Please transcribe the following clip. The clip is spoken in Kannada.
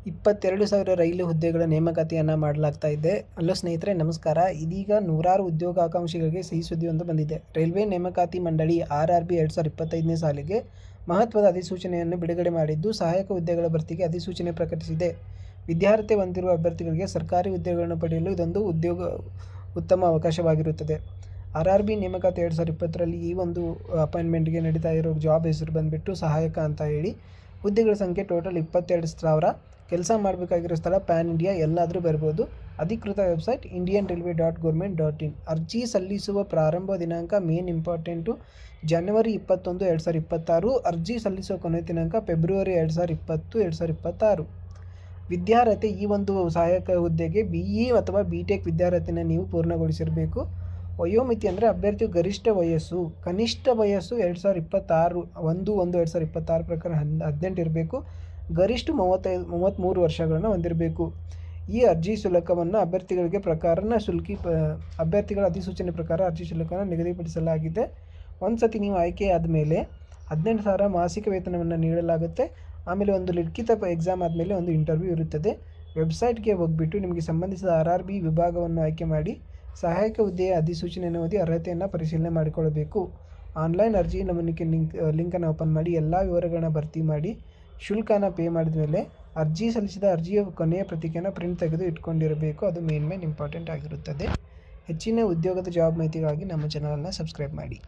22,000 ರೈಲು ಹುದ್ದೆಗಳ ನೇಮಕಾತಿಯನ್ನು ಮಾಡಲಾಗ್ತಾ ಇದೆ. ಹಲೋ ಸ್ನೇಹಿತರೆ, ನಮಸ್ಕಾರ. ಇದೀಗ ನೂರಾರು ಉದ್ಯೋಗಾಕಾಂಕ್ಷಿಗಳಿಗೆ ಸಿಹಿ ಸುದ್ದಿಯೊಂದು ಬಂದಿದೆ. ರೈಲ್ವೆ ನೇಮಕಾತಿ ಮಂಡಳಿ RRB 2025ನೇ ಸಾಲಿಗೆ ಮಹತ್ವದ ಅಧಿಸೂಚನೆಯನ್ನು ಬಿಡುಗಡೆ ಮಾಡಿದ್ದು, ಸಹಾಯಕ ಹುದ್ದೆಗಳ ಭರ್ತಿಗೆ ಅಧಿಸೂಚನೆ ಪ್ರಕಟಿಸಿದೆ. ವಿದ್ಯಾರ್ಹತೆ ಹೊಂದಿರುವ ಅಭ್ಯರ್ಥಿಗಳಿಗೆ ಸರ್ಕಾರಿ ಹುದ್ದೆಗಳನ್ನು ಪಡೆಯಲು ಇದೊಂದು ಉತ್ತಮ ಅವಕಾಶವಾಗಿರುತ್ತದೆ. RRB ನೇಮಕಾತಿ 2020ರಲ್ಲಿ ಈ ಒಂದು ಅಪಾಯಿಂಟ್ಮೆಂಟ್ಗೆ ನಡೀತಾ ಇರೋ ಜಾಬ್ ಹೆಸರು ಬಂದುಬಿಟ್ಟು ಸಹಾಯಕ ಅಂತ ಹೇಳಿ. ಹುದ್ದೆಗಳ ಸಂಖ್ಯೆ ಟೋಟಲ್ 22,000. ಕೆಲಸ ಮಾಡಬೇಕಾಗಿರೋ ಸ್ಥಳ ಪ್ಯಾನ್ ಇಂಡಿಯಾ, ಎಲ್ಲಾದರೂ ಬರ್ಬೋದು. ಅಧಿಕೃತ ವೆಬ್ಸೈಟ್ indian.railway.government.in. ಅರ್ಜಿ ಸಲ್ಲಿಸುವ ಪ್ರಾರಂಭ ದಿನಾಂಕ ಮೇನ್ ಇಂಪಾರ್ಟೆಂಟು ಜನವರಿ 21, 2026. ಅರ್ಜಿ ಸಲ್ಲಿಸುವ ಕೊನೆಯ ದಿನಾಂಕ ಫೆಬ್ರವರಿ 2026. ವಿದ್ಯಾರ್ಹತೆ ಈ ಒಂದು ಸಹಾಯಕ ಹುದ್ದೆಗೆ BE ಅಥವಾ BTech ವಿದ್ಯಾರ್ಹತೆಯನ್ನು ನೀವು ಪೂರ್ಣಗೊಳಿಸಿರಬೇಕು. ವಯೋಮಿತಿ ಅಂದರೆ ಅಭ್ಯರ್ಥಿಯು ಗರಿಷ್ಠ ವಯಸ್ಸು, ಕನಿಷ್ಠ ವಯಸ್ಸು 2026 ಪ್ರಕಾರ 18 ಇರಬೇಕು. ಗರಿಷ್ಠ 33 ವರ್ಷಗಳನ್ನು ಹೊಂದಿರಬೇಕು. ಈ ಅರ್ಜಿ ಶುಲ್ಕವನ್ನು ಅಭ್ಯರ್ಥಿಗಳ ಅಧಿಸೂಚನೆ ಪ್ರಕಾರ ಅರ್ಜಿ ಶುಲ್ಕವನ್ನು ನಿಗದಿಪಡಿಸಲಾಗಿದೆ. ಒಂದು ಸತಿ ನೀವು ಆಯ್ಕೆಯಾದ ಮೇಲೆ 18,000 ಮಾಸಿಕ ವೇತನವನ್ನು ನೀಡಲಾಗುತ್ತೆ. ಆಮೇಲೆ ಒಂದು ಲಿಖಿತ ಎಕ್ಸಾಮ್ ಆದಮೇಲೆ ಒಂದು ಇಂಟರ್ವ್ಯೂ ಇರುತ್ತದೆ. ವೆಬ್ಸೈಟ್ಗೆ ಹೋಗಿಬಿಟ್ಟು ನಿಮಗೆ ಸಂಬಂಧಿಸಿದ RRB ವಿಭಾಗವನ್ನು ಆಯ್ಕೆ ಮಾಡಿ ಸಹಾಯಕ ಹುದ್ದೆಯ ಅಧಿಸೂಚನೆಯನ್ನು ಓದಿ ಅರ್ಹತೆಯನ್ನು ಪರಿಶೀಲನೆ ಮಾಡಿಕೊಳ್ಳಬೇಕು. ಆನ್ಲೈನ್ ಅರ್ಜಿ ನಮೂನೆಗೆ ಲಿಂಕನ್ನು ಓಪನ್ ಮಾಡಿ ಎಲ್ಲ ವಿವರಗಳನ್ನ ಭರ್ತಿ ಮಾಡಿ ಶುಲ್ಕನ ಪೇ ಮಾಡಿದ ಮೇಲೆ ಅರ್ಜಿ ಸಲ್ಲಿಸಿದ ಅರ್ಜಿಯ ಕೊನೆಯ ಪ್ರತಿಕೆಯನ್ನು ಪ್ರಿಂಟ್ ತೆಗೆದು ಇಟ್ಕೊಂಡಿರಬೇಕು. ಅದು ಮೇನ್ ಇಂಪಾರ್ಟೆಂಟ್ ಆಗಿರುತ್ತದೆ. ಹೆಚ್ಚಿನ ಉದ್ಯೋಗದ ಜಾಬ್ ಮಾಹಿತಿಗಾಗಿ ನಮ್ಮ ಚಾನಲನ್ನು ಸಬ್ಸ್ಕ್ರೈಬ್ ಮಾಡಿ.